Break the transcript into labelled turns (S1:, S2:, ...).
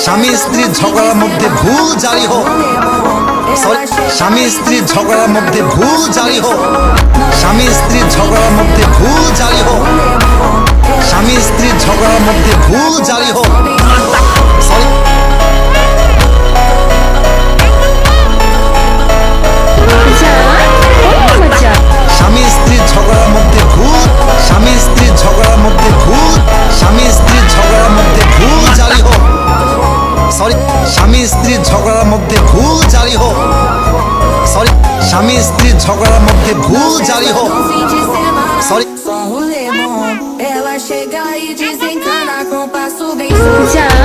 S1: স্বামী স্ত্রীর ঝগড়ার মধ্যে ভুল জারি হোক, স্বামী স্ত্রীর ঝগড়ার মধ্যে ভুল জারি হোক, স্বামী স্ত্রীর ঝগড়ার মধ্যে ভুল জারি হোক, স্বামী স্ত্রীর ঝগড়ার মধ্যে ভুল জারি হোক। স্বামী স্ত্রীর ঝগড়ার মধ্যে ভুল, স্বামী স্ত্রীর ঝগড়ার মধ্যে ভুল, স্বামী স্ত্রীর ঝগড়ার মধ্যে ভুল জারি হোক। সরি, স্বামী স্ত্রীর ঝগড়ার মধ্যে ভুল জারি হোক। সরি, স্বামী স্ত্রীর ঝগড়ার মধ্যে ভুল জারি হোক। Sorry,
S2: Só um lemon, ela chega e desencana com passo bem sujo.